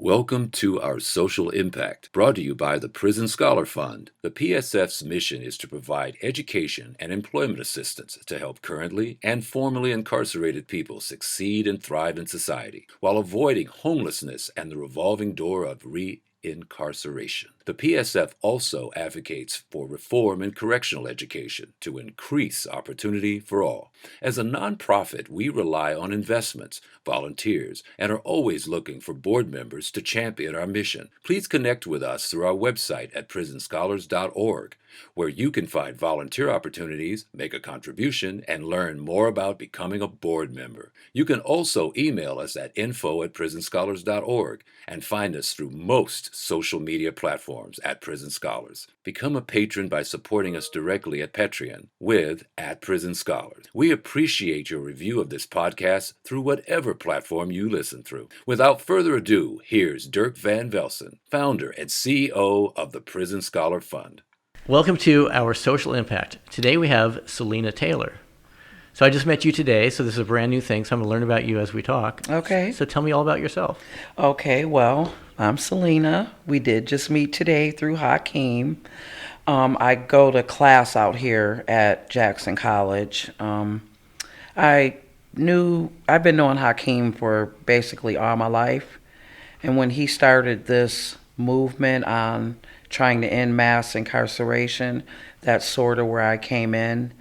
Welcome to our social impact, brought to you by the Prison Scholar Fund. The PSF's mission is to provide education and employment assistance to help currently and formerly incarcerated people succeed and thrive in society, while avoiding homelessness and the revolving door of incarceration. The PSF also advocates for reform in correctional education to increase opportunity for all. As a nonprofit, we rely on investments, volunteers, and are always looking for board members to champion our mission. Please connect with us through our website at prisonscholars.org, where you can find volunteer opportunities, make a contribution, and learn more about becoming a board member. You can also email us at info@prisonscholars.org and find us through most social media platforms at Prison Scholars. Become a patron by supporting us directly at Patreon with @PrisonScholars. We appreciate your review of this podcast through whatever platform you listen through. Without further ado, here's Dirk van Velzen, founder and CEO of the Prison Scholar Fund. Welcome to our social impact. Today we have Salena Taylor. So I just met you today, so this is a brand new thing, so I'm going to learn about you as we talk. Okay. So tell me all about yourself. Okay, well, I'm Salena. We did just meet today through Hakeem. I go to class out here at Jackson College. I've been knowing Hakeem for basically all my life. And when he started this movement on trying to end mass incarceration, that's sort of where I came in.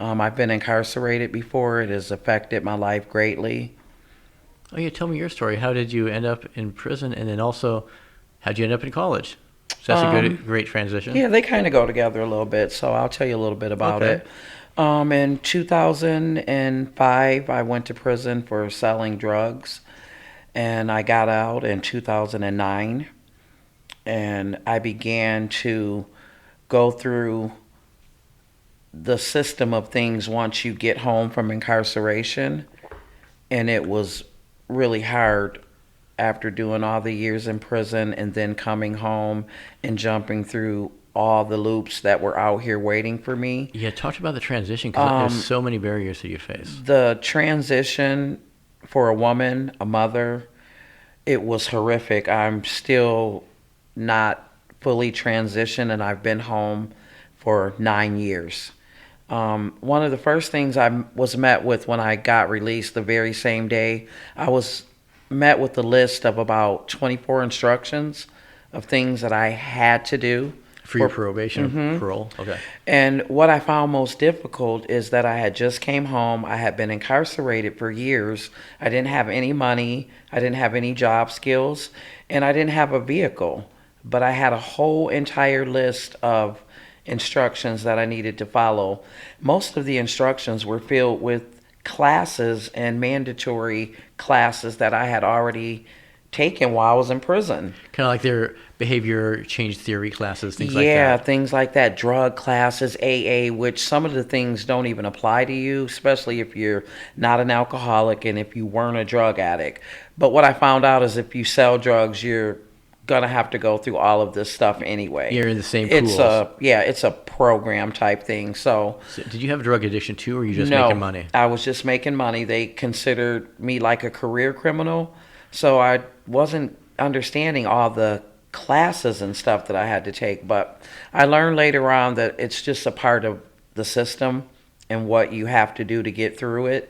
I've been incarcerated before. It has affected my life greatly. Oh yeah, tell me your story. How did you end up in prison, and then also, how did you end up in college? So that's a great transition. Yeah, they kind of go together a little bit, so I'll tell you a little bit about it. In 2005, I went to prison for selling drugs, and I got out in 2009, and I began to go through the system of things once you get home from incarceration, and it was really hard after doing all the years in prison and then coming home and jumping through all the loops that were out here waiting for me. Yeah, talk about the transition, because there's so many barriers that you face. The transition for a woman, a mother, it was horrific. I'm still not fully transitioned, and I've been home for 9 years. One of the first things I was met with when I got released the very same day, I was met with a list of about 24 instructions of things that I had to do. For your probation, parole? Okay. And what I found most difficult is that I had just came home. I had been incarcerated for years. I didn't have any money. I didn't have any job skills. And I didn't have a vehicle. But I had a whole entire list of instructions that I needed to follow. Most of the instructions were filled with classes and mandatory classes that I had already taken while I was in prison. Kind of like their behavior change theory classes, things like that. Yeah, things like that. Drug classes, AA, which some of the things don't even apply to you, especially if you're not an alcoholic and if you weren't a drug addict. But what I found out is if you sell drugs, you're gonna have to go through all of this stuff anyway. You're in the same pools. It's a program type thing. So did you have a drug addiction too, or were you just making money? I was just making money. They considered me like a career criminal, so I wasn't understanding all the classes and stuff that I had to take. But I learned later on that it's just a part of the system and what you have to do to get through it.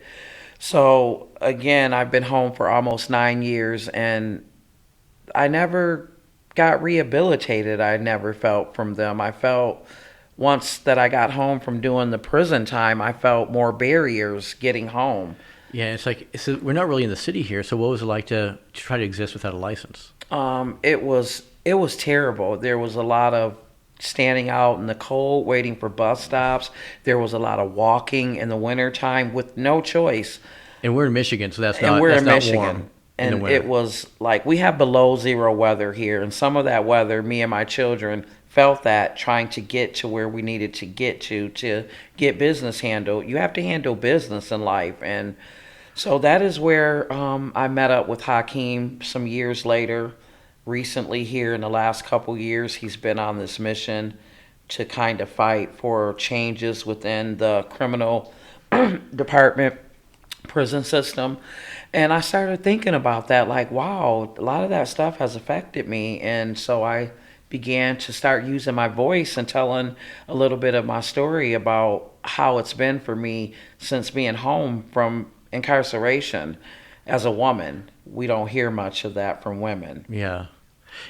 So again, I've been home for almost 9 years, and I never got rehabilitated. I never felt from them. I felt once that I got home from doing the prison time, I felt more barriers getting home. Yeah, it's like, so we're not really in the city here, so what was it like to try to exist without a license? It was terrible. There was a lot of standing out in the cold, waiting for bus stops. There was a lot of walking in the wintertime with no choice. And we're in Michigan, so that's And not, we're that's in not Michigan. warm. And it was like, we have below zero weather here, and some of that weather, me and my children felt that trying to get to where we needed to get get business handled. You have to handle business in life. And so that is where I met up with Hakeem some years later. Recently here in the last couple years, he's been on this mission to kind of fight for changes within the criminal department prison system. And I started thinking about that, like, wow, a lot of that stuff has affected me. And so I began to start using my voice and telling a little bit of my story about how it's been for me since being home from incarceration as a woman. We don't hear much of that from women. Yeah.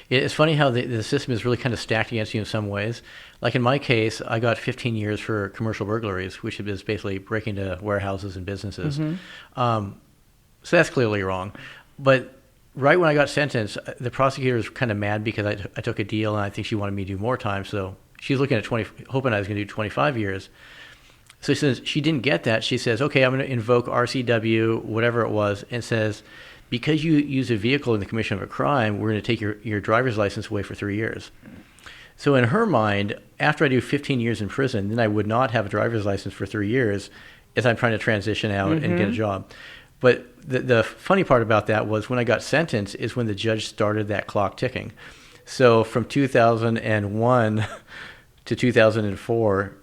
It's funny how the system is really kind of stacked against you in some ways. Like in my case, I got 15 years for commercial burglaries, which is basically breaking into warehouses and businesses. So that's clearly wrong. But right when I got sentenced, the prosecutor was kind of mad because I took a deal, and I think she wanted me to do more time. So she's looking at hoping I was going to do 25 years. So since she didn't get that, she says, okay, I'm going to invoke RCW, whatever it was, and says, because you use a vehicle in the commission of a crime, we're going to take your driver's license away for 3 years. So in her mind, after I do 15 years in prison, then I would not have a driver's license for 3 years as I'm trying to transition out and get a job. But the funny part about that was when I got sentenced is when the judge started that clock ticking. So from 2001 to 2004,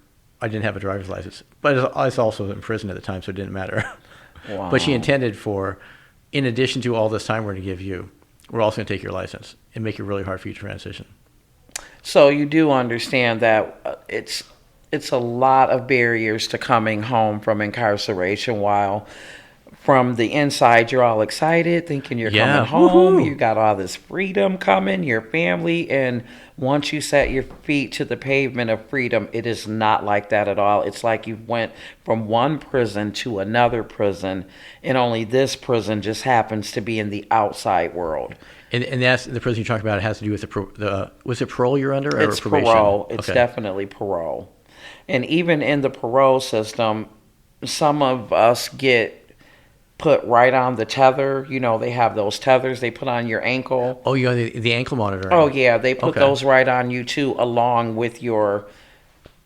I didn't have a driver's license. But I was also in prison at the time, so it didn't matter. Wow. But she intended for, in addition to all this time we're going to give you, we're also going to take your license and make it really hard for you to transition. So you do understand that it's a lot of barriers to coming home from incarceration, while from the inside you're all excited, thinking you're coming home. Woo-hoo. You got all this freedom coming, your family, and once you set your feet to the pavement of freedom, it is not like that at all. It's like you went from one prison to another prison, and only this prison just happens to be in the outside world. And that's the prison you're talking about. It has to do with was it parole you're under, or It's probation? parole. It's Okay. definitely parole. And even in the parole system, some of us get put right on the tether. You know, they have those tethers they put on your ankle. Oh, you got the ankle monitor. Oh, yeah, they put those right on you, too, along with your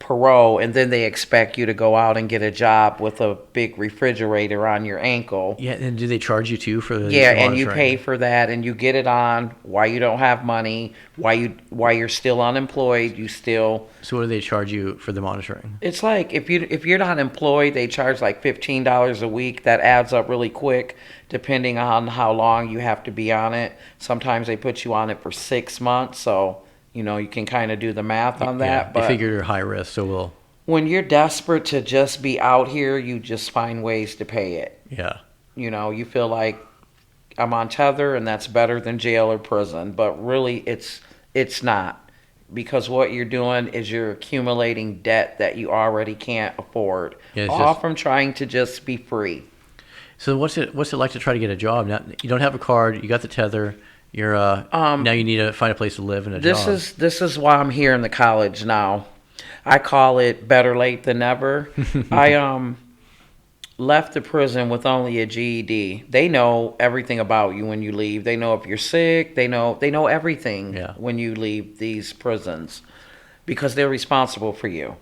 parole, and then they expect you to go out and get a job with a big refrigerator on your ankle. Yeah, and do they charge you too for the Yeah, and you monitoring? pay for that, and you get it on while you don't have money, while you're still unemployed. You still. So what do they charge you for the monitoring? It's like if you're not employed, they charge like $15 a week. That adds up really quick, depending on how long you have to be on it. Sometimes they put you on it for 6 months, so you know you can kind of do the math on that. Yeah, But they figure you're high risk, so we'll. when you're desperate to just be out here, you just find ways to pay it. Yeah. You know, you feel like I'm on tether and that's better than jail or prison, but really it's not, because what you're doing is you're accumulating debt that you already can't afford, Yeah, it's all just- from trying to just be free. So what's it like to try to get a job? Now you don't have a card, you got the tether, you're now you need to find a place to live and a job. This is why I'm here in the college now. I call it better late than never. I left the prison with only a GED. They know everything about you when you leave. They know if you're sick. They know everything when you leave these prisons, because they're responsible for you.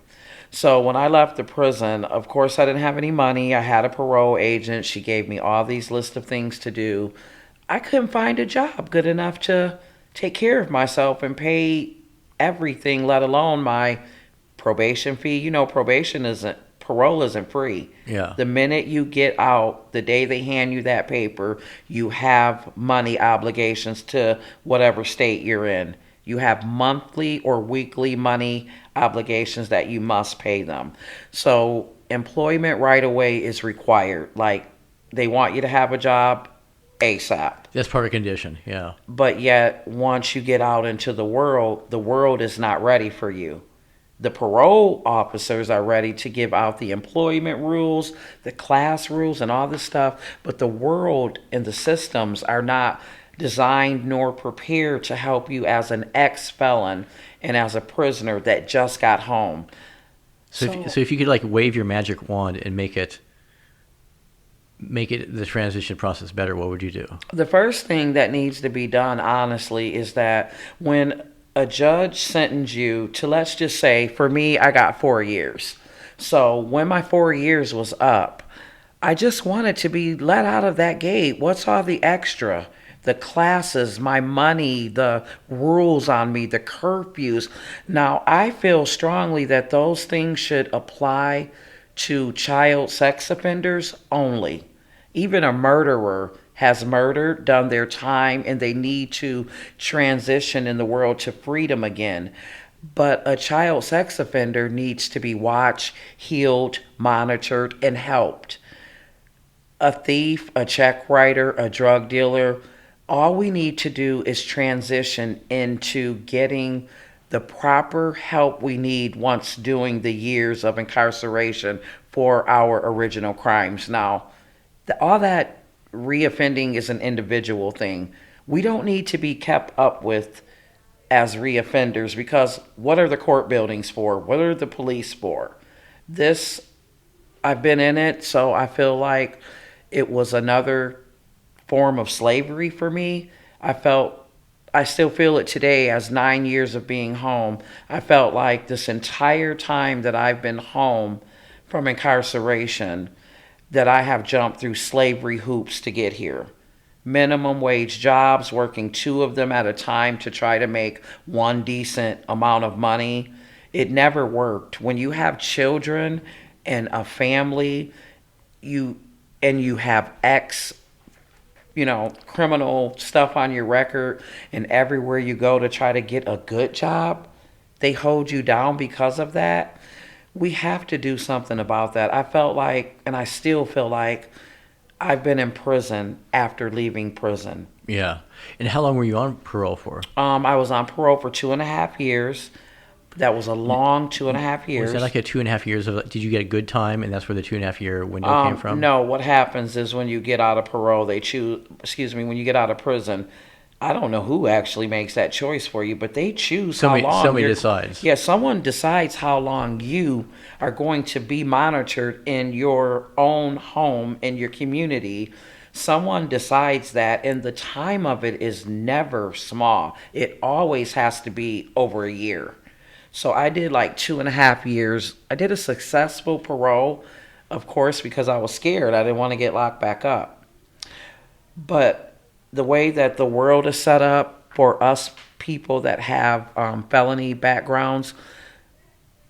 So when I left the prison, of course I didn't have any money. I had a parole agent. She gave me all these lists of things to do. I couldn't find a job good enough to take care of myself and pay everything, let alone my probation fee. You know, parole isn't free. Yeah. The minute you get out, the day they hand you that paper, you have money obligations to whatever state you're in. You have monthly or weekly money obligations that you must pay them. So employment right away is required. Like, they want you to have a job ASAP. That's part of condition, yeah. But yet, once you get out into the world is not ready for you. The parole officers are ready to give out the employment rules, the class rules, and all this stuff, but the world and the systems are not designed nor prepared to help you as an ex-felon and as a prisoner that just got home. So if you could like wave your magic wand and make it the transition process better, what would you do? The first thing that needs to be done, honestly, is that when a judge sentenced you to, let's just say, for me, I got 4 years. So when my 4 years was up, I just wanted to be let out of that gate. What's all the extra? The classes, my money, the rules on me, the curfews. Now, I feel strongly that those things should apply to child sex offenders only. Even a murderer has murdered, done their time, and they need to transition in the world to freedom again. But a child sex offender needs to be watched, healed, monitored, and helped. A thief, a check writer, a drug dealer, all we need to do is transition into getting the proper help we need once doing the years of incarceration for our original crimes. Now, all that reoffending is an individual thing. We don't need to be kept up with as reoffenders, because what are the court buildings for? What are the police for? This, I've been in it, so I feel like it was another form of slavery for me. I still feel it today as 9 years of being home. I felt like this entire time that I've been home from incarceration, that I have jumped through slavery hoops to get here. Minimum wage jobs, working 2 of them at a time to try to make one decent amount of money. It never worked. When you have children and a family, you have criminal stuff on your record, and everywhere you go to try to get a good job, they hold you down because of that. We have to do something about that. I felt like, and I still feel like, I've been in prison after leaving prison. Yeah. And how long were you on parole for? I was on parole for 2.5 years. That was a long 2.5 years. Was that like a 2.5 years of? Did you get a good time, and that's where the 2.5 year window came from? No. What happens is when you get out of parole, when you get out of prison, I don't know who actually makes that choice for you, but they choose how long. Somebody decides. Yeah, someone decides how long you are going to be monitored in your own home, in your community. Someone decides that, and the time of it is never small. It always has to be over a year. So I did like 2.5 years. I did a successful parole, of course, because I was scared. I didn't want to get locked back up. But the way that the world is set up for us people that have felony backgrounds,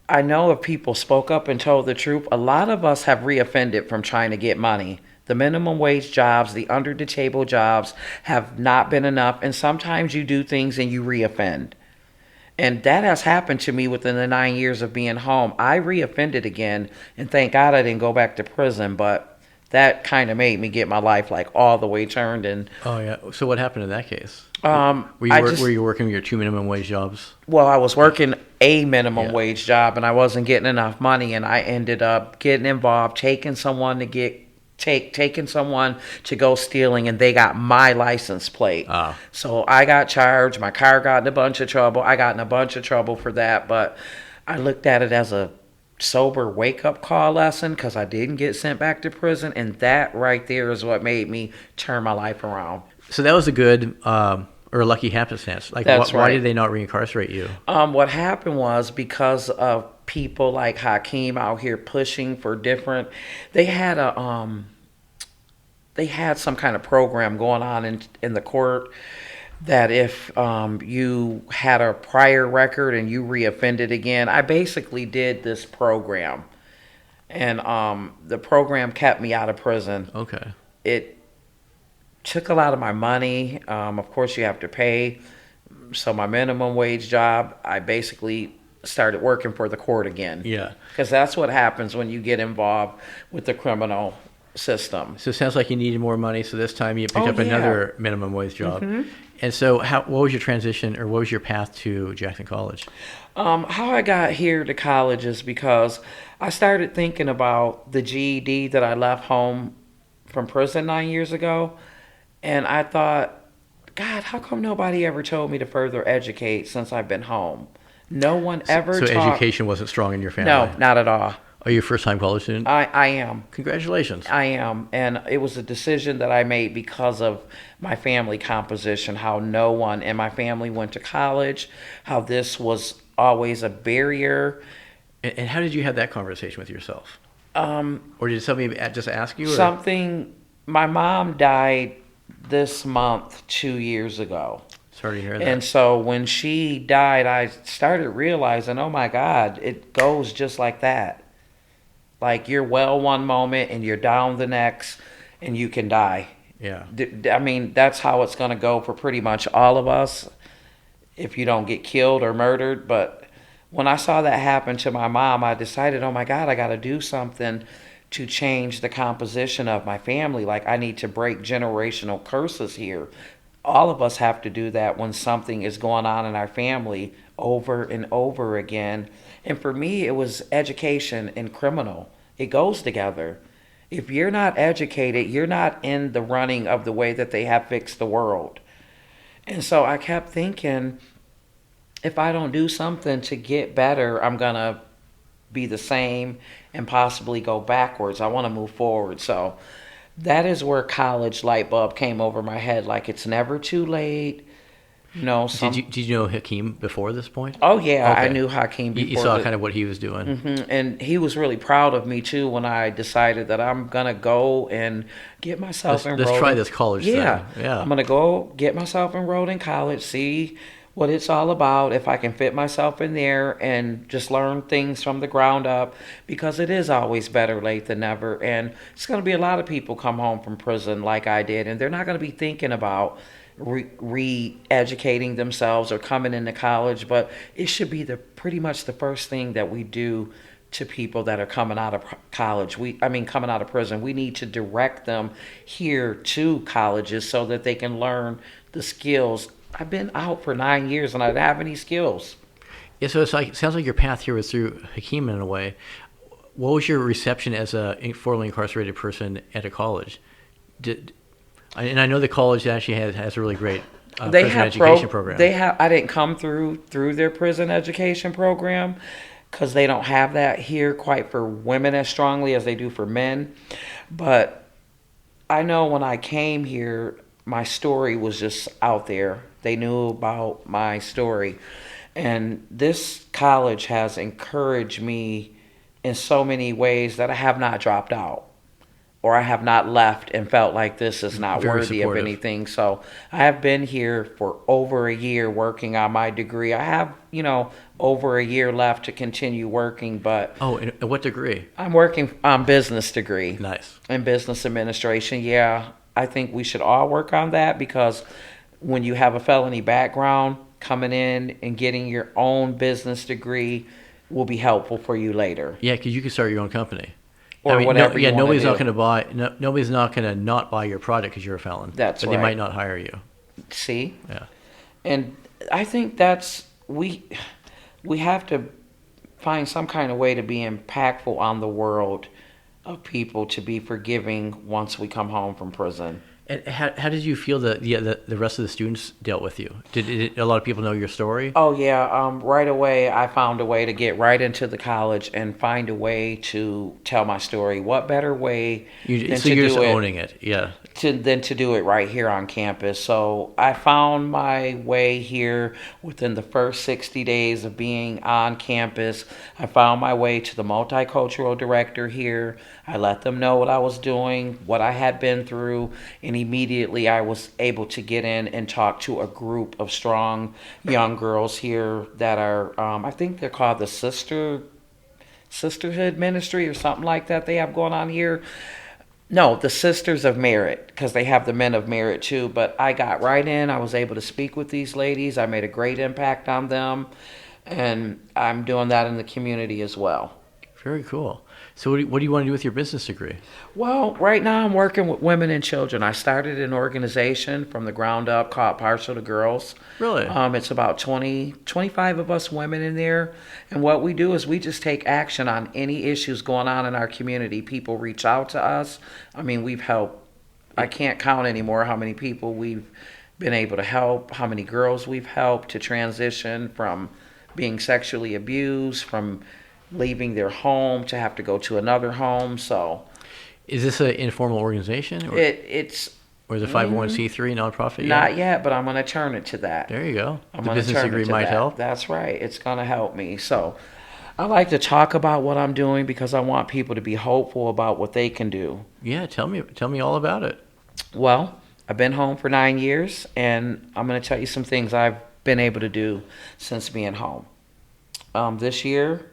I know if people spoke up and told the truth, a lot of us have reoffended from trying to get money. The minimum wage jobs, the under the table jobs have not been enough. And sometimes you do things and you reoffend. And that has happened to me within the 9 years of being home. I reoffended again, and thank God I didn't go back to prison, but that kind of made me get my life like all the way turned. And oh yeah. So what happened in that case? Were you working your 2 minimum wage jobs? Well, I was working a minimum wage job, and I wasn't getting enough money, and I ended up getting involved, taking someone to go stealing, and they got my license plate. So I got charged. My car got in a bunch of trouble. I got in a bunch of trouble for that, but I looked at it as a sober wake-up call lesson, because I didn't get sent back to prison, and that right there is what made me turn my life around. So that was a good or lucky happenstance. Like, why did they not reincarcerate you? What happened was, because of people like Hakeem out here pushing for different, they had some kind of program going on in the court that if you had a prior record and you reoffended again, I basically did this program, and the program kept me out of prison. Okay. It took a lot of my money. Of course, you have to pay. So my minimum wage job, I basically started working for the court again. Yeah. Because that's what happens when you get involved with the criminal system. So it sounds like you needed more money, so this time you picked up another minimum wage job. Mm-hmm. And so what was your transition, or what was your path to Jackson College? How I got here to college is because I started thinking about the GED that I left home from prison 9 years ago. And I thought, God, how come nobody ever told me to further educate since I've been home? No one ever So taught. Education wasn't strong in your family? No, not at all. Are you a first-time college student? I am. Congratulations. I am. And it was a decision that I made because of my family composition, how no one in my family went to college, how this was always a barrier. And how did you have that conversation with yourself? Or did somebody just ask you? My mom died this month 2 years ago. Sorry to hear that. And so when she died, I started realizing, oh my God, it goes just like that. Like, you're well one moment and you're down the next. and you can die. Yeah. I mean, that's how it's going to go for pretty much all of us if you don't get killed or murdered. But when I saw that happen to my mom, I decided, oh my God, I got to do something to change the composition of my family. Like, I need to break generational curses here. All of us have to do that when something is going on in our family over and over again. And for me, it was education and criminal. It goes together. If you're not educated, you're not in the running of the way that they have fixed the world. And so I kept thinking, if I don't do something to get better, I'm going to be the same and possibly go backwards. I want to move forward. So that is where college light bulb came over my head. Like, it's never too late. You know, Did you know Hakeem before this point? Oh yeah, Okay. I knew Hakeem before. You saw kind of what he was doing. And he was really proud of me too when I decided that I'm gonna go and get myself enrolled. Let's try this college thing. Yeah. I'm gonna go get myself enrolled in college, see what it's all about, if I can fit myself in there and just learn things from the ground up, because it is always better late than never. And it's going to be a lot of people come home from prison like I did, and they're not going to be thinking about re-educating themselves or coming into college, but it should be pretty much the first thing that we do to people that are coming out of college. Coming out of prison. We need to direct them here to colleges so that they can learn the skills. I've been out for 9 years and I don't have any skills. Yeah, so it sounds like your path here was through Hakeem in a way. What was your reception as a formerly incarcerated person at a college? And I know the college actually has a really great prison education program. I didn't come through their prison education program because they don't have that here quite for women as strongly as they do for men. But I know when I came here, my story was just out there. They knew about my story. And this college has encouraged me in so many ways that I have not dropped out, or I have not left and felt like this is not Very worthy supportive. of anything. So I have been here for over a year working on my degree. I have, over a year left to continue working, but... Oh, and what degree? I'm working on business degree. Nice. In business administration, yeah. I think we should all work on that, because when you have a felony background, coming in and getting your own business degree will be helpful for you later. Yeah, because you can start your own company. Or whatever you want to nobody's do. not going to buy. Nobody's not going to not buy your product because you're a felon. That's but right. They might not hire you. See? Yeah. And I think we have to find some kind of way to be impactful on the world of people, to be forgiving once we come home from prison. And how did you feel that the rest of the students dealt with you? Did a lot of people know your story? Oh yeah, right away I found a way to get right into the college and find a way to tell my story. What better way You're just owning it, yeah. Than to do it right here on campus. So I found my way here within the first 60 days of being on campus. I found my way to the multicultural director here. I let them know what I was doing, what I had been through, and immediately I was able to get in and talk to a group of strong young girls here that are, I think they're called the Sisterhood Ministry or something like that they have going on here. No, the Sisters of Merit, because they have the Men of Merit too. But I got right in. I was able to speak with these ladies. I made a great impact on them. And I'm doing that in the community as well. Very cool. So what do you want to do with your business degree? Well, right now I'm working with women and children. I started an organization from the ground up called Partial to Girls. Really? It's about 25 of us women in there. And what we do is we just take action on any issues going on in our community. People reach out to us. We've helped, I can't count anymore how many people we've been able to help, how many girls we've helped to transition from being sexually abused, from leaving their home to have to go to another home. So is this an informal organization? Or it's or is it a 501c3 nonprofit? Not yet, but I'm going to turn it to that. There you go. I'm The gonna business turn it degree to might that. help. That's right. It's going to help me. So I like to talk about what I'm doing because I want people to be hopeful about what they can do. Yeah, tell me all about it. Well, I've been home for 9 years, and I'm going to tell you some things I've been able to do since being home. This year,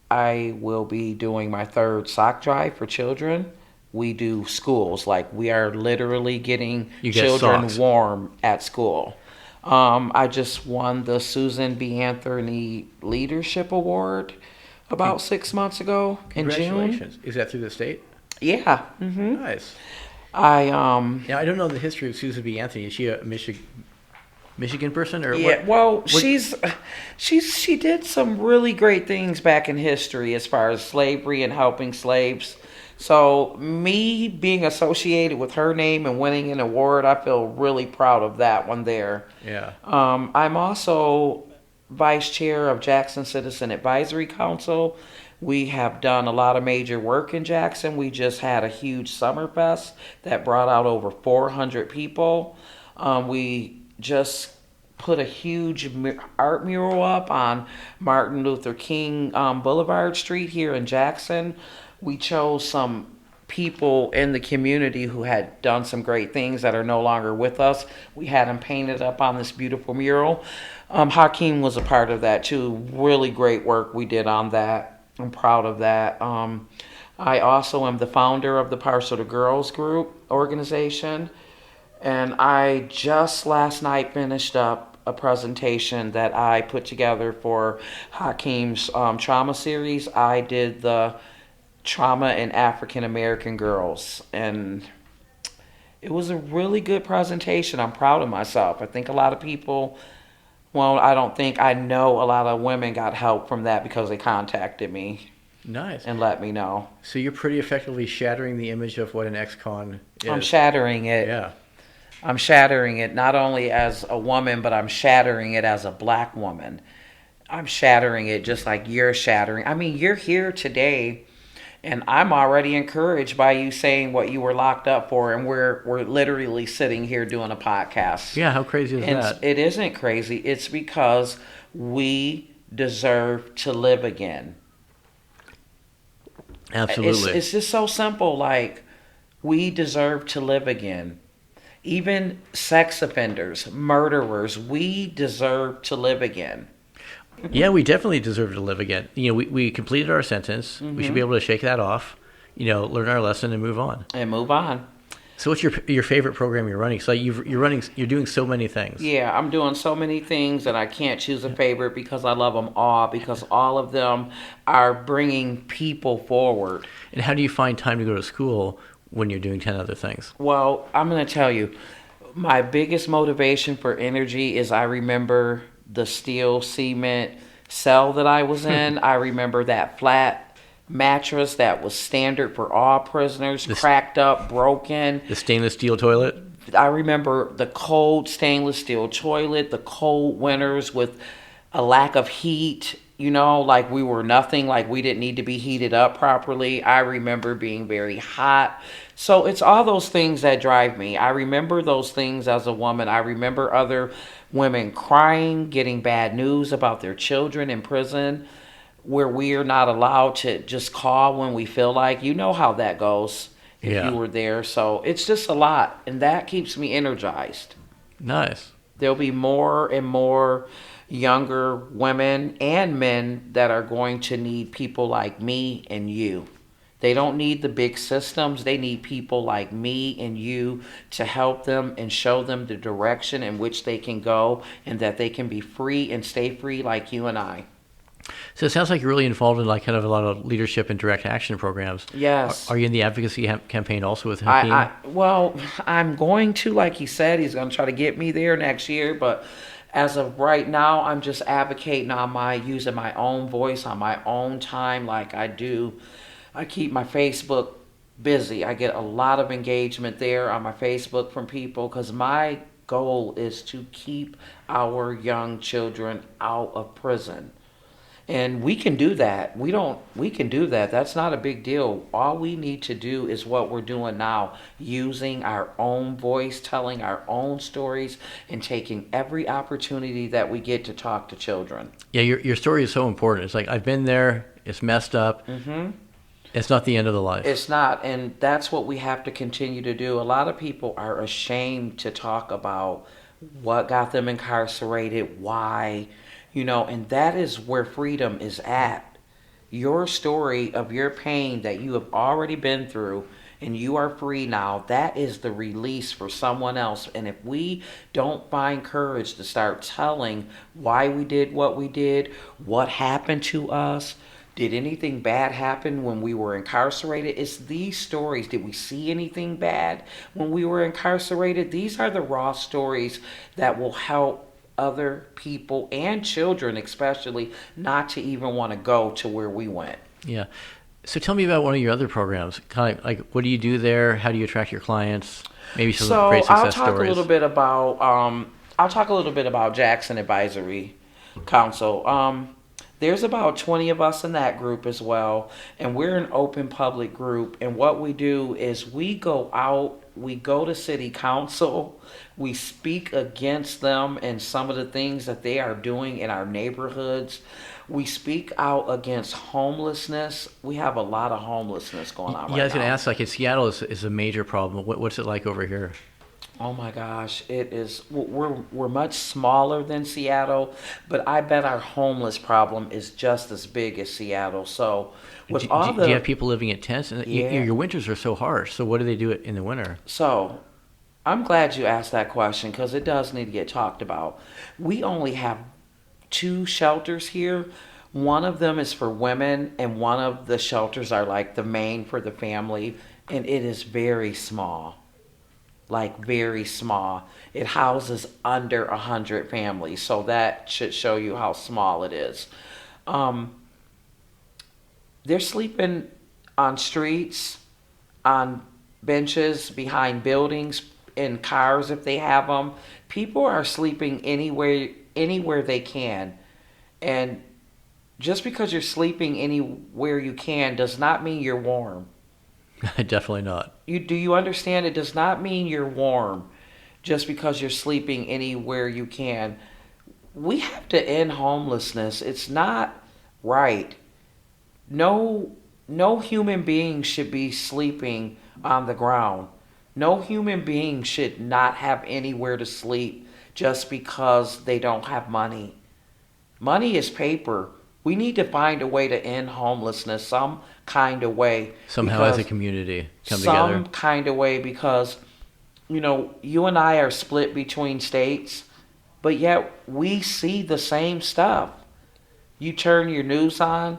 I will be doing my third sock drive for children we do schools. Like, we are literally getting You get children socks. warm at school. I just won the Susan B. Anthony Leadership Award about 6 months ago in June. Congratulations. Is that through the state? Yeah. Nice. I Now, I don't know the history of Susan B. Anthony. Is she a Michigan person or Yeah, what? well, she did some really great things back in history as far as slavery and helping slaves. So me being associated with her name and winning an award, I feel really proud of that one there. Yeah. I'm also vice chair of Jackson Citizen Advisory Council. We have done a lot of major work in Jackson. We just had a huge summer fest that brought out over 400 people. We just put a huge art mural up on Martin Luther King Boulevard Street here in Jackson. We chose some people in the community who had done some great things that are no longer with us. We had them painted up on this beautiful mural. Hakeem was a part of that too. Really great work we did on that. I'm proud of that. I also am the founder of the Parcel to Girls group organization. And I just last night finished up a presentation that I put together for Hakeem's trauma series. I did the trauma in African American girls, and it was a really good presentation. I'm proud of myself. I think a lot of people, well, I know a lot of women got help from that because they contacted me Nice. and let me know. So you're pretty effectively shattering the image of what an ex-con is. I'm shattering it. Yeah. I'm shattering it not only as a woman, but I'm shattering it as a black woman. I'm shattering it just like you're shattering. I mean, you're here today, and I'm already encouraged by you saying what you were locked up for, and we're literally sitting here doing a podcast. Yeah, how crazy is And that? it isn't crazy. It's because we deserve to live again. Absolutely. It's just so simple. Like, we deserve to live again. Even sex offenders, murderers, we deserve to live again. Yeah, we definitely deserve to live again. You know, we completed our sentence. We should be able to shake that off, learn our lesson and move on. And move on. So what's your favorite program you're running? So you're doing so many things. Yeah, I'm doing so many things and I can't choose a favorite because I love them all, because all of them are bringing people forward. And how do you find time to go to school when you're doing 10 other things? Well, I'm going to tell you, my biggest motivation for energy is I remember the steel cement cell that I was in. I remember that flat mattress that was standard for all prisoners, cracked up, broken. The stainless steel toilet? I remember the cold stainless steel toilet, the cold winters with a lack of heat, like we were nothing, like we didn't need to be heated up properly. I remember being very hot. So it's all those things that drive me. I remember those things as a woman. I remember other women crying, getting bad news about their children in prison, where we are not allowed to just call when we feel like. You know how that goes if Yeah. you were there. So it's just a lot, and that keeps me energized. Nice. There'll be more and more younger women and men that are going to need people like me and you. They don't need the big systems. They need people like me and you to help them and show them the direction in which they can go, and that they can be free and stay free like you and I. So it sounds like you're really involved in kind of a lot of leadership and direct action programs. Yes. Are you in the advocacy campaign also with Hakeem? Well, I'm going to, like he said, he's going to try to get me there next year, but as of right now, I'm just advocating on using my own voice on my own time like I do. I keep my Facebook busy. I get a lot of engagement there on my Facebook from people because my goal is to keep our young children out of prison. And we can do that. We can do that. That's not a big deal. All we need to do is what we're doing now, using our own voice, telling our own stories, and taking every opportunity that we get to talk to children. Yeah, your story is so important. It's like, I've been there, it's messed up. Mm-hmm. It's not the end of the life. It's not, and that's what we have to continue to do. A lot of people are ashamed to talk about what got them incarcerated, why, and that is where freedom is at. Your story of your pain that you have already been through and you are free now, that is the release for someone else. And if we don't find courage to start telling why we did, what happened to us, did anything bad happen when we were incarcerated? It's these stories. Did we see anything bad when we were incarcerated? These are the raw stories that will help other people and children especially not to even want to go to where we went. Yeah. So tell me about one of your other programs. Kind of like, what do you do there? How do you attract your clients? Maybe some great success stories. I'll talk a little bit about Jackson Advisory Council. There's about 20 of us in that group as well, and we're an open public group. And what we do is we go out, we go to city council, we speak against them and some of the things that they are doing in our neighborhoods. We speak out against homelessness. We have a lot of homelessness going on right now. Yeah, I was going to ask, like in Seattle is a major problem. What's it like over here? Oh my gosh, it is. We're much smaller than Seattle, but I bet our homeless problem is just as big as Seattle. So, do you have people living in tents? And yeah. Your winters are so harsh. So what do they do in the winter? So, I'm glad you asked that question because it does need to get talked about. We only have 2 shelters here. One of them is for women, and one of the shelters are like the main for the family, and it is very small. Like very small. It houses under 100 families, so that should show you how small it is. They're sleeping on streets, on benches, behind buildings, in cars if they have them. People are sleeping anywhere they can, and just because you're sleeping anywhere you can does not mean you're warm. Definitely not. Do you understand? It does not mean you're warm just because you're sleeping anywhere you can. We have to end homelessness. It's not right. No human being should be sleeping on the ground. No human being should not have anywhere to sleep just because they don't have money. Money is paper. We need to find a way to end homelessness some kind of way. Somehow as a community come together. Some kind of way because, you and I are split between states, but yet we see the same stuff. You turn your news on,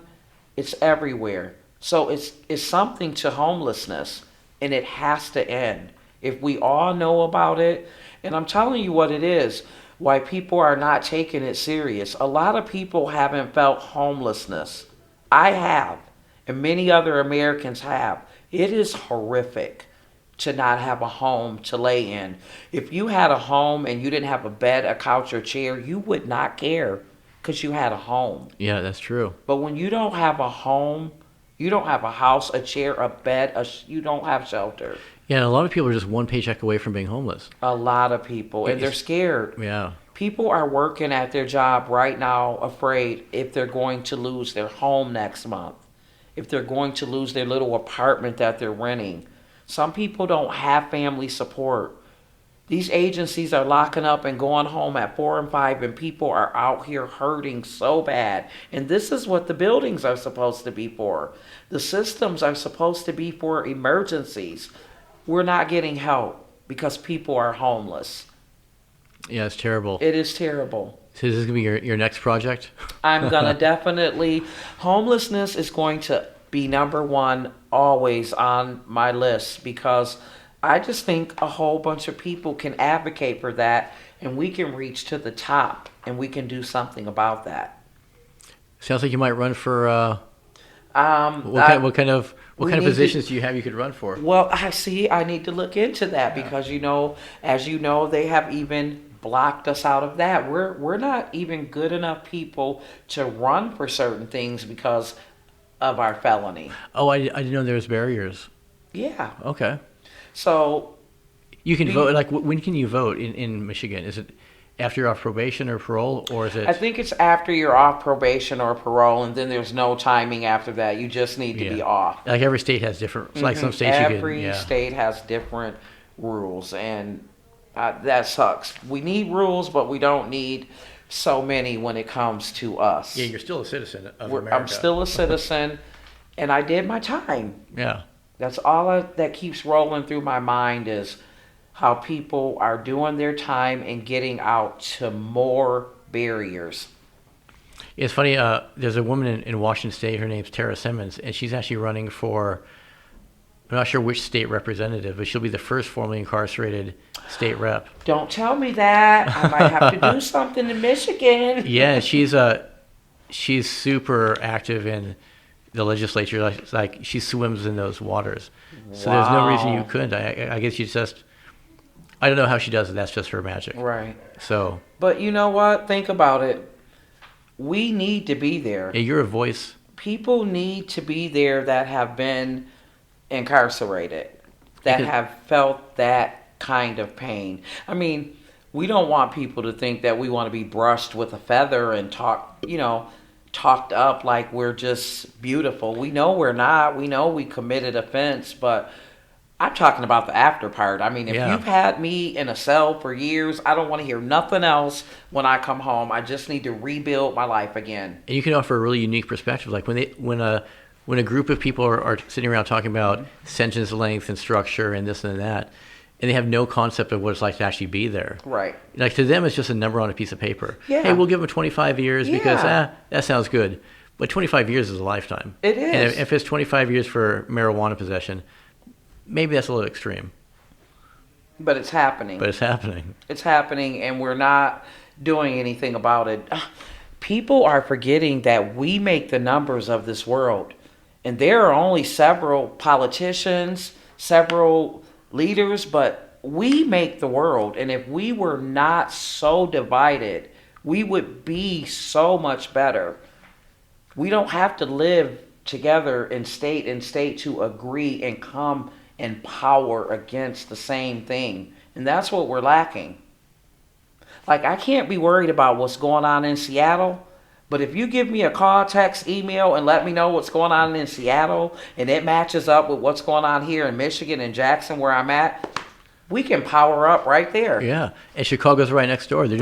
it's everywhere. So it's something to homelessness, and it has to end. If we all know about it, and I'm telling you what it is, why people are not taking it serious. A lot of people haven't felt homelessness. I have, and many other Americans have. It is horrific to not have a home to lay in. If you had a home and you didn't have a bed, a couch, or chair, you would not care because you had a home. Yeah, that's true. But when you don't have a home, you don't have a house, a chair, a bed, you don't have shelter. Yeah, and a lot of people are just one paycheck away from being homeless. A lot of people, and they're scared. Yeah. People are working at their job right now afraid if they're going to lose their home next month, if they're going to lose their little apartment that they're renting. Some people don't have family support. These agencies are locking up and going home at 4 and 5, and people are out here hurting so bad. And this is what the buildings are supposed to be for. The systems are supposed to be for emergencies. We're not getting help because people are homeless. Yeah, it's terrible. It is terrible. So is this going to be your next project? I'm going to definitely... Homelessness is going to be number 1 always on my list because I just think a whole bunch of people can advocate for that, and we can reach to the top, and we can do something about that. Sounds like you might run for... what kind of positions do you have you could run for? Well, I need to look into that because, as you know, they have even blocked us out of that. We're not even good enough people to run for certain things because of our felony. Oh, I didn't know there was barriers. Yeah. Okay. So you can vote. Like, when can you vote in Michigan? Is it after you're off probation or parole, or is it? I think it's after you're off probation or parole, and then there's no timing after that. You just need to be off. Like every state has different. Like some states, every state has different rules, and that sucks. We need rules, but we don't need so many when it comes to us. Yeah, you're still a citizen of America. I'm still a citizen, and I did my time. Yeah. That's all that keeps rolling through my mind is how people are doing their time and getting out to more barriers. It's funny. There's a woman in Washington State. Her name's Tara Simmons, and she's actually running for. I'm not sure which state representative, but she'll be the first formerly incarcerated state rep. Don't tell me that. I might have to do something in Michigan. Yeah, she's super active in the legislature. Like she swims in those waters. So there's no reason you couldn't. I guess you just. I don't know how she does it. That's just her magic. Right. So. But you know what? Think about it. We need to be there. Yeah, you're a voice. People need to be there that have been incarcerated, that have felt that kind of pain. I mean, we don't want people to think that we want to be brushed with a feather and talked up like we're just beautiful. We know we're not. We know we committed offense, but I'm talking about the after part. I mean, if you've had me in a cell for years, I don't want to hear nothing else when I come home. I just need to rebuild my life again. And you can offer a really unique perspective. Like when a group of people are sitting around talking about sentence length and structure and this and that, and they have no concept of what it's like to actually be there. Right. Like to them, it's just a number on a piece of paper. Yeah. Hey, we'll give them 25 years because that sounds good. But 25 years is a lifetime. It is. And if it's 25 years for marijuana possession, maybe that's a little extreme. But it's happening. It's happening, and we're not doing anything about it. People are forgetting that we make the numbers of this world. And there are only several politicians, several leaders, but we make the world. And if we were not so divided, we would be so much better. We don't have to live together in state to agree and come in power against the same thing. And that's what we're lacking. Like, I can't be worried about what's going on in Seattle. But if you give me a call, text, email, and let me know what's going on in Seattle, and it matches up with what's going on here in Michigan and Jackson, where I'm at, we can power up right there. Yeah, and Chicago's right next door. They're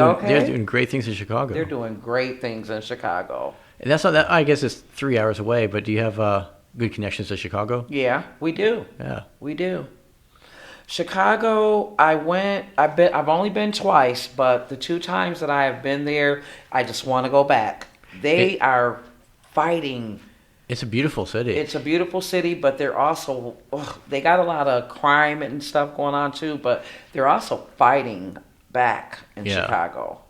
doing great things in Chicago. They're doing great things in Chicago. And that's not that. I guess it's 3 hours away. But do you have good connections to Chicago? Yeah, we do. Yeah, we do. Chicago, I've only been twice, but the 2 times that I have been there, I just want to go back. They are fighting. It's a beautiful city. It's a beautiful city, but they're also, they got a lot of crime and stuff going on too, but they're also fighting back in Chicago.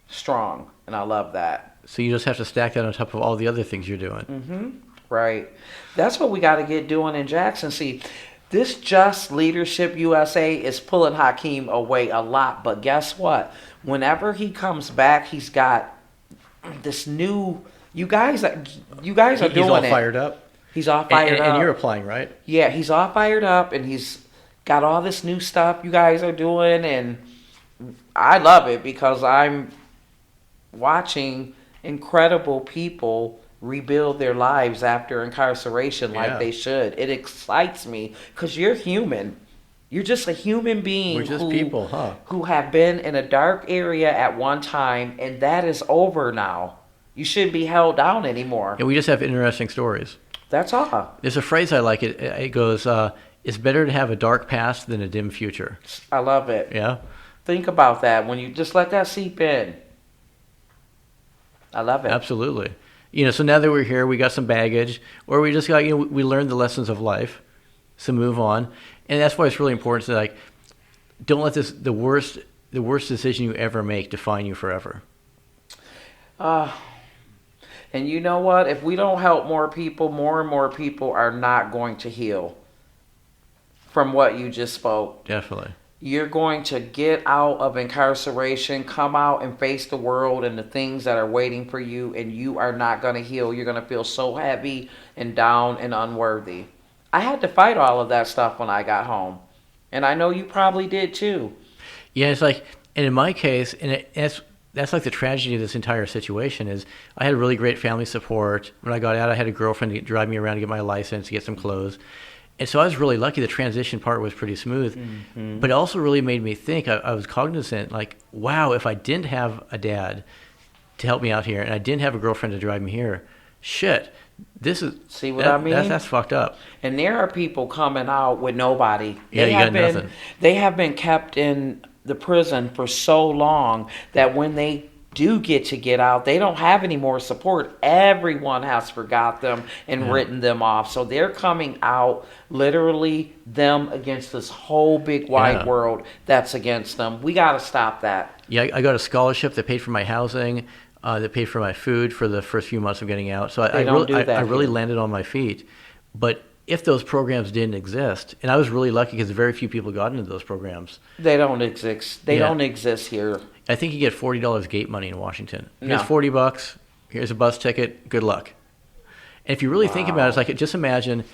Strong, and I love that. So you just have to stack that on top of all the other things you're doing. Mm-hmm. Right. That's what we got to get doing in Jackson. See, this Just Leadership USA is pulling Hakeem away a lot, but guess what? Whenever he comes back, he's got this new. You guys are doing it. He's all fired up. He's all fired up. And you're applying, right? Yeah, he's all fired up, and he's got all this new stuff you guys are doing, and I love it because I'm watching incredible people rebuild their lives after incarceration like they should. It excites me because you're human. You're just a human being. We're just people, huh? Who have been in a dark area at one time, and that is over now. You shouldn't be held down anymore. And we just have interesting stories. That's all. There's a phrase I like. It goes, it's better to have a dark past than a dim future. I love it. Yeah? Think about that when you just let that seep in. I love it. Absolutely. So now that we're here, we got some baggage, or we just got, we learned the lessons of life, so move on. And that's why it's really important to, don't let the worst decision you ever make define you forever. And you know what? If we don't help more and more people are not going to heal from what you just spoke. Definitely. You're going to get out of incarceration, come out and face the world and the things that are waiting for you, and you are not going to heal. You're going to feel so heavy and down and unworthy. I had to fight all of that stuff when I got home. And I know you probably did too. Yeah, it's like, and in my case, and that's like the tragedy of this entire situation is I had really great family support. When I got out, I had a girlfriend to drive me around to get my license, to get some clothes. And so I was really lucky. The transition part was pretty smooth. Mm-hmm. But it also really made me think, I was cognizant, wow, if I didn't have a dad to help me out here and I didn't have a girlfriend to drive me here, shit, This is See what I mean? That's fucked up. And there are people coming out with nobody. Yeah, you got nothing. They have been kept in the prison for so long that when they do get out, they don't have any more support. Everyone has forgot them and written them off. So they're coming out, literally them against this whole big wide world that's against them. We got to stop that. Yeah, I got a scholarship that paid for my housing, that paid for my food for the first few months of getting out. So I really landed on my feet. But if those programs didn't exist, and I was really lucky because very few people got into those programs. They don't exist. They don't exist here. I think you get $40 gate money in Washington. Here's No. $40. Here's a bus ticket. Good luck. And if you really think about it, it's like, just imagine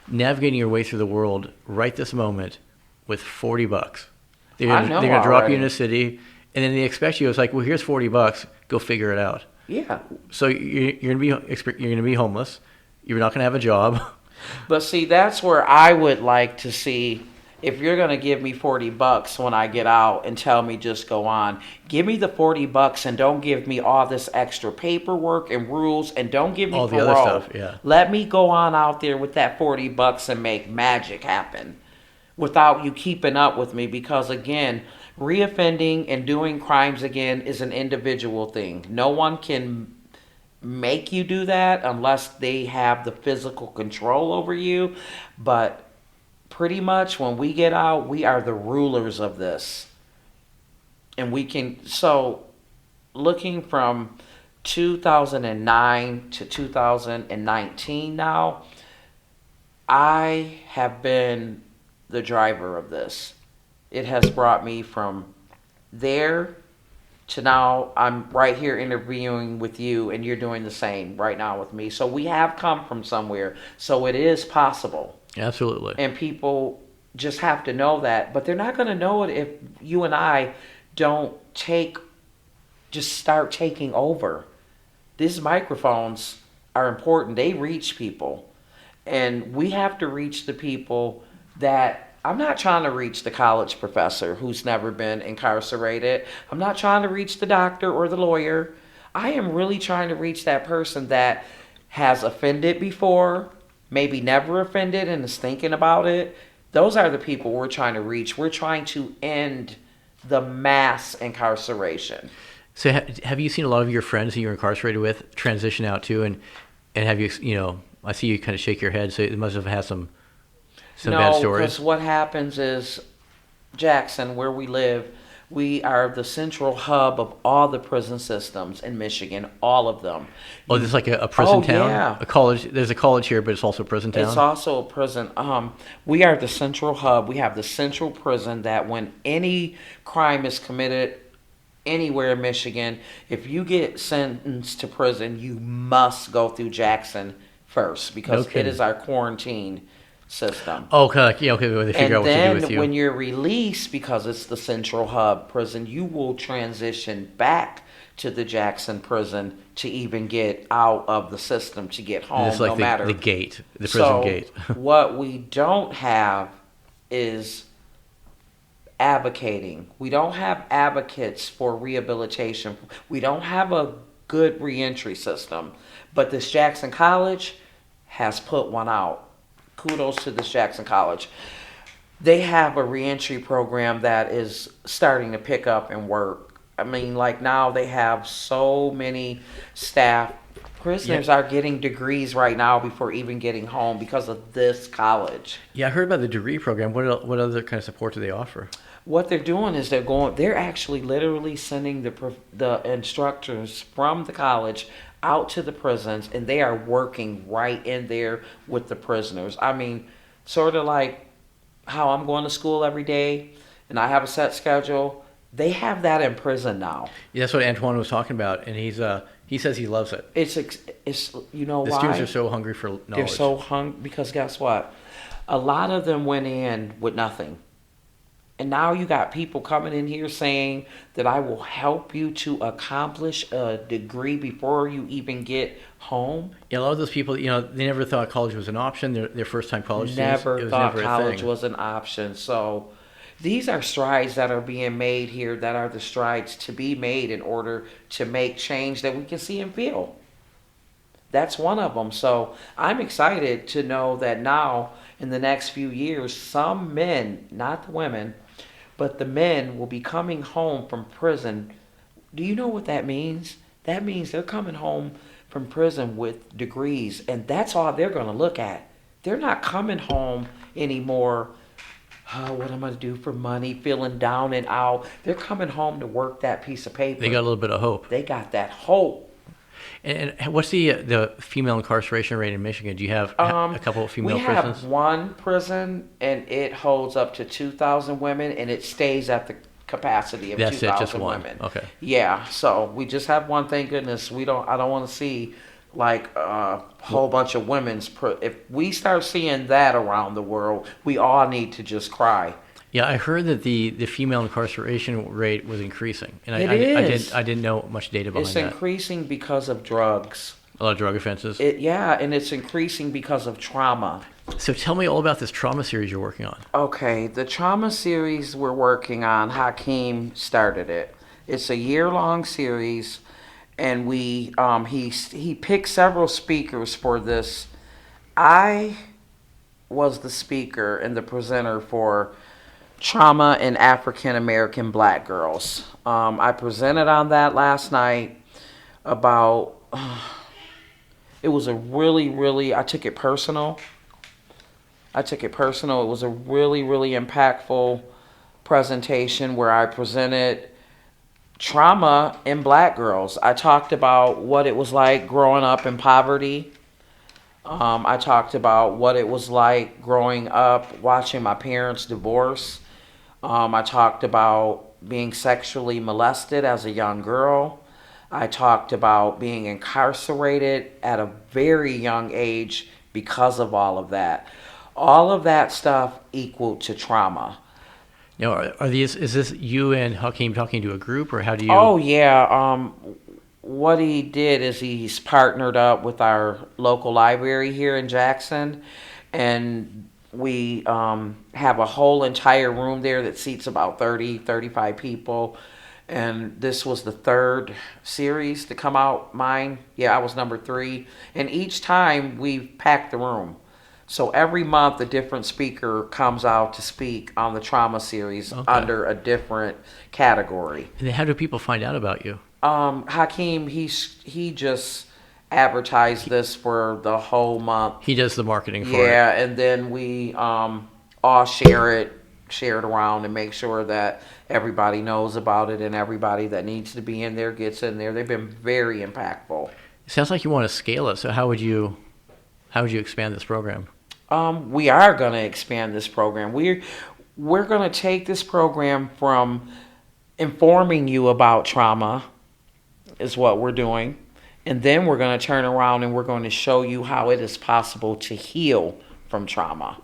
navigating your way through the world right this moment with $40. They're going to drop you in a city, and then they expect you. It's like, well, here's $40. Go figure it out. Yeah. So you're going to be homeless. You're not going to have a job. But see, that's where I would like to see, if you're going to give me $40 when I get out and tell me just go on, give me the $40 and don't give me all this extra paperwork and rules, and don't give me all parole. The other stuff. Yeah. Let me go on out there with that $40 and make magic happen without you keeping up with me, because again, reoffending and doing crimes again is an individual thing. No one can make you do that unless they have the physical control over you. But pretty much when we get out, we are the rulers of this. And we can, so looking from 2009 to 2019 now, I have been the driver of this. It has brought me from there to now I'm right here interviewing with you, and you're doing the same right now with me. So we have come from somewhere. So it is possible. Absolutely. And people just have to know that. But they're not going to know it if you and I don't just start taking over. These microphones are important. They reach people. And we have to reach the people that, I'm not trying to reach the college professor who's never been incarcerated. I'm not trying to reach the doctor or the lawyer. I am really trying to reach that person that has offended before, maybe never offended and is thinking about it. Those are the people we're trying to reach. We're trying to end the mass incarceration. So have you seen a lot of your friends that you're incarcerated with transition out too? And have you, I see you kind of shake your head, so it must have had some bad stories. No, because what happens is, Jackson, where we live, we are the central hub of all the prison systems in Michigan, all of them. Oh, there's like a prison town? Yeah. A college. There's a college here, but it's also a prison town? It's also a prison. We are the central hub. We have the central prison that when any crime is committed anywhere in Michigan, if you get sentenced to prison, you must go through Jackson first, because it is our quarantine system. Oh, okay. Yeah, okay. They figure out what to do with you. And then when you're released, because it's the central hub prison, you will transition back to the Jackson prison to even get out of the system, to get home. It's like no matter the gate, the prison gate. What we don't have is advocating. We don't have advocates for rehabilitation. We don't have a good reentry system. But this Jackson College has put one out. Kudos to this Jackson College. They have a reentry program that is starting to pick up and work. I mean, like now they have so many staff. Prisoners are getting degrees right now before even getting home because of this college. Yeah, I heard about the degree program. What other kind of support do they offer? What they're doing is they're actually literally sending the instructors from the college out to the prisons, and they are working right in there with the prisoners. I mean, sort of like how I'm going to school every day and I have a set schedule. They have that in prison now. Yeah, that's what Antoine was talking about, and he says he loves it. It's you know the why? Students are so hungry for knowledge. They're so hungry because guess what? A lot of them went in with nothing. And now you got people coming in here saying that I will help you to accomplish a degree before you even get home. Yeah, a lot of those people, they never thought college was an option. Their first time college students. Never thought college was an option. So these are strides that are being made here, that are the strides to be made in order to make change that we can see and feel. That's one of them. So I'm excited to know that now in the next few years, some men, not the women, but the men will be coming home from prison. Do you know what that means? That means they're coming home from prison with degrees, and that's all they're going to look at. They're not coming home anymore. Oh, what am I going to do for money? Feeling down and out. They're coming home to work that piece of paper. They got a little bit of hope. They got that hope. And what's the female incarceration rate in Michigan? Do you have a couple of female prisons? We have one prison, and it holds up to 2,000 women, and it stays at the capacity of 2,000 women. Okay. Yeah, so we just have one. Thank goodness. I don't want to see like a whole bunch of women's. If we start seeing that around the world, we all need to just cry. Yeah, I heard that the female incarceration rate was increasing, and I didn't know much data behind that. It's increasing because of drugs. A lot of drug offenses. And it's increasing because of trauma. So tell me all about this trauma series you're working on. Okay, the trauma series we're working on, Hakeem started it. It's a year-long series, and he picked several speakers for this. I was the speaker and the presenter for trauma in African American Black girls. I presented on that last night about. It was a really. I took it personal. It was a really impactful presentation where I presented trauma in Black girls. I talked about what it was like growing up in poverty. I talked about what it was like growing up watching my parents divorce. I talked about being sexually molested as a young girl. I talked about being incarcerated at a very young age because of all of that. All of that stuff equal to trauma. Now, is this you and Hakeem talking to a group, or how do you? Oh yeah. What he did is he's partnered up with our local library here in Jackson, and we have a whole entire room there that seats about 35 people. And this was the third series to come out, mine. Yeah, I was number 3. And each time we packed the room. So every month a different speaker comes out to speak on the trauma series under a different category. And then how do people find out about you? Hakeem, he just advertised this for the whole month. He does the marketing for it. Yeah, and then we all share it around and make sure that everybody knows about it, and everybody that needs to be in there gets in there. They've been very impactful. It sounds like you want to scale it. So how would you expand this program? We are going to expand this program. We're going to take this program from informing you about trauma, is what we're doing, and then we're going to turn around and we're going to show you how it is possible to heal from trauma.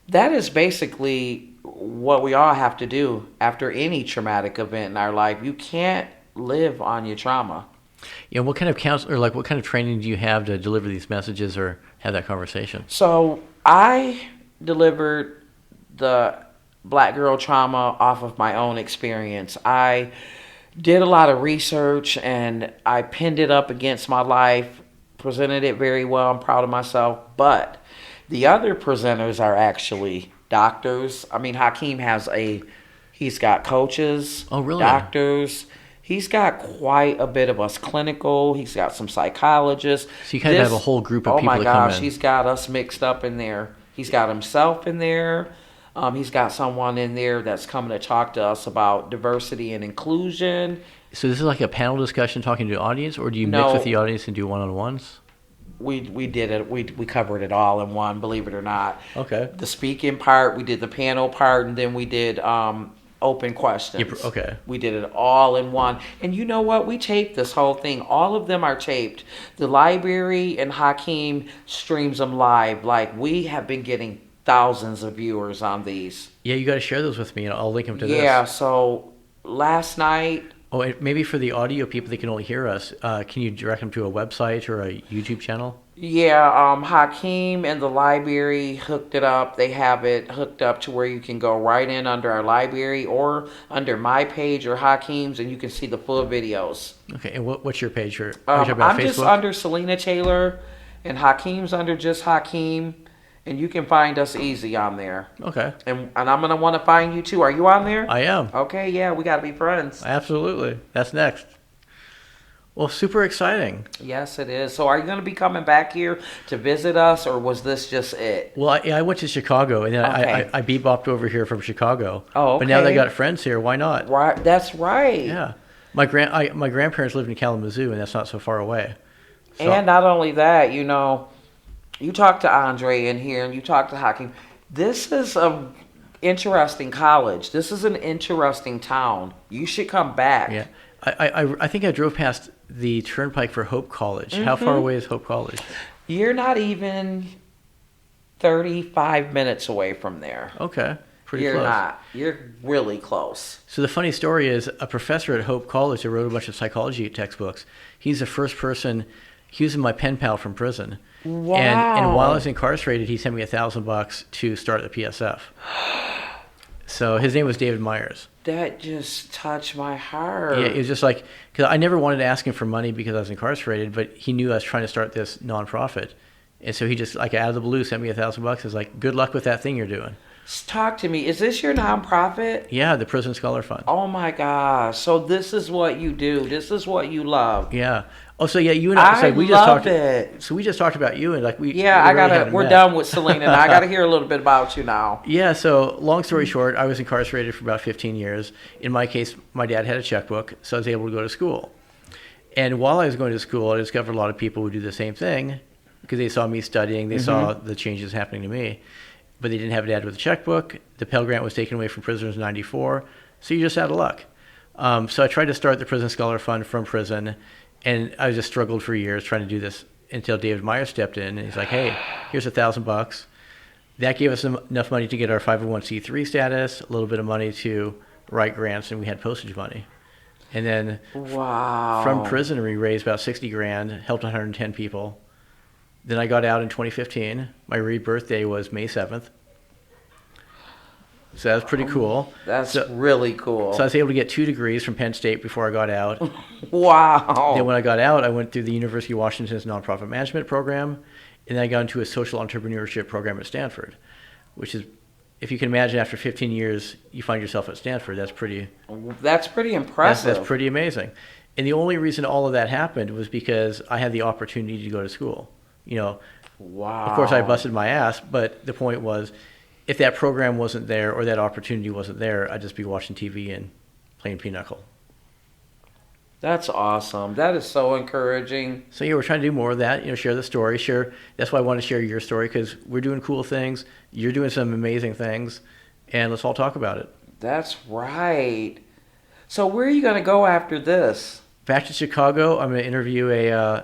That is basically what we all have to do after any traumatic event in our life. You can't live on your trauma. Yeah, what kind of counsel, or like what kind of training do you have to deliver these messages or have that conversation? So I delivered the Black girl trauma off of my own experience. I did a lot of research and I pinned it up against my life, presented it very well. I'm proud of myself. But the other presenters are actually doctors. I mean, Hakeem he's got coaches, doctors. He's got quite a bit of us clinical. He's got some psychologists. So you kind of have a whole group of people that come in. Oh my gosh, he's got us mixed up in there. He's got himself in there. He's got someone in there that's coming to talk to us about diversity and inclusion. So this is like a panel discussion talking to the audience, or do you mix with the audience and do one-on-ones? We did it. We covered it all in one, believe it or not. Okay. The speaking part, we did the panel part, and then we did open questions. Okay. We did it all in one. And you know what? We taped this whole thing. All of them are taped. The library and Hakeem streams them live. Like, we have been getting thousands of viewers on these. Yeah, you got to share those with me, and I'll link them to this. Yeah, so last night Oh, and maybe for the audio people that can only hear us, can you direct them to a website or a YouTube channel? Yeah, Hakeem and the library hooked it up. They have it hooked up to where you can go right in under our library or under my page or Hakeem's, and you can see the full videos. Okay, and what's your page? Are you talking about I'm Facebook? just under Salena Taylor, and Hakeem's under just Hakeem, and you can find us easy on there. Okay. And I'm going to want to find you too. Are you on there? I am. Okay, yeah, we got to be friends. Absolutely. That's next. Well, super exciting. Yes, it is. So are you going to be coming back here to visit us, or was this just it? Well, I went to Chicago, and then Okay. I bebopped over here from Chicago. Oh, okay. But now that I got friends here, why not? Right, that's right. Yeah. My grandparents lived in Kalamazoo, and that's not so far away. So, And not only that, you know, you talk to Andre in here, and you talk to Hakeem. This is a interesting college. This is an interesting town. You should come back. yeah. I think I drove past the Turnpike for Hope College. How far away is Hope College? You're not even 35 minutes away from there. Okay. Pretty You're close. not. You're really close. So the funny story is a professor at Hope College that wrote a bunch of psychology textbooks. He's the first person. He was my pen pal from prison. Wow. And while I was incarcerated, he sent me $1,000 to start the PSF. So his name was David Myers. That just touched my heart. Yeah, it was just like, because I never wanted to ask him for money because I was incarcerated, but he knew I was trying to start this nonprofit. And so he just, like, out of the blue, sent me $1,000. I was like, good luck with that thing you're doing. Talk to me. Is this your nonprofit? Yeah, the Prison Scholar Fund. Oh my gosh. So this is what you do. This is what you love. Yeah. Oh, so yeah, you and I, so we just love talked. it. So we just talked about you, and like we. Yeah, we I really gotta. haven't We're met. done with Salena, and I gotta hear a little bit about you now. Yeah. So long story short, I was incarcerated for about 15 years. In my case, my dad had a checkbook, so I was able to go to school. And while I was going to school, I discovered a lot of people would do the same thing because they saw me studying, they saw the changes happening to me, but they didn't have a dad with a checkbook. The Pell Grant was taken away from prisoners in '94, so you're just out of luck. So I tried to start the Prison Scholar Fund from prison. And I just struggled for years trying to do this until David Myers stepped in, and he's like, "Hey, here's $1,000." That gave us enough money to get our 501c3 status, a little bit of money to write grants, and we had postage money. And then Wow. from prison, we raised about $60,000, helped 110 people. Then I got out in 2015. My rebirthday was May 7th. So that was pretty cool. That's really cool. So I was able to get 2 degrees from Penn State before I got out. Wow. Then when I got out, I went through the University of Washington's nonprofit management program, and then I got into a social entrepreneurship program at Stanford, which is, if you can imagine, after 15 years, you find yourself at Stanford. That's pretty impressive. That's pretty amazing. And the only reason all of that happened was because I had the opportunity to go to school. You know, Wow. of course I busted my ass, but the point was, if that program wasn't there or that opportunity wasn't there, I'd just be watching TV and playing pinochle. That's awesome. That is so encouraging. So yeah, we're trying to do more of that. You know, share the story. Share. That's why I want to share your story, because we're doing cool things. You're doing some amazing things, and let's all talk about it. That's right. So where are you going to go after this? Back to Chicago. I'm going to interview a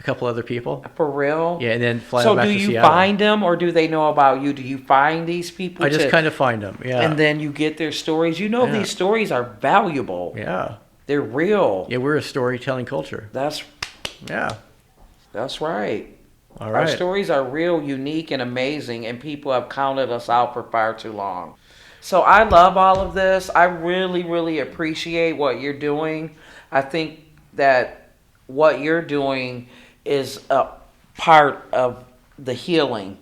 couple other people. For real? Yeah, and then fly So back do to you Seattle. find them, or do they know about you? Do you find these people? I just kind of find them. Yeah. And then you get their stories. You know, Yeah. these stories are valuable. Yeah. They're real. Yeah, we're a storytelling culture. That's Yeah. right. All Our right. stories are real, unique, and amazing, and people have counted us out for far too long. So I love all of this. I really, really appreciate what you're doing. I think that what you're doing is a part of the healing.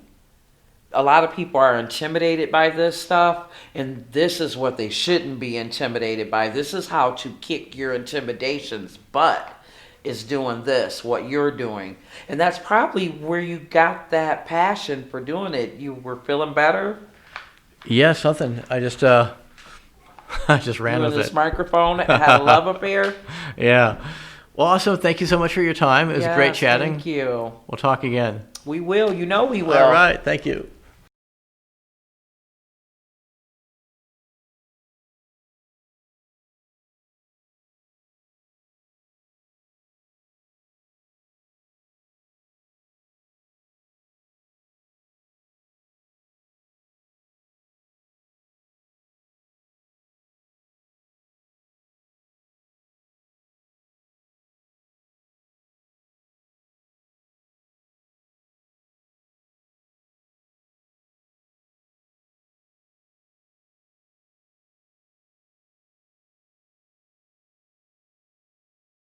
A lot of people are intimidated by this stuff, and this is what they shouldn't be intimidated by. This is how to kick your intimidation's butt, is doing this, what you're doing. And that's probably where you got that passion for doing it. You were feeling better? Yeah, something. I just ran You and with this it. microphone had a love affair? Yeah. Well, also, thank you so much for your time. It was great Yes, chatting. Thank you. We'll talk again. We will. You know we will. All right. Thank you.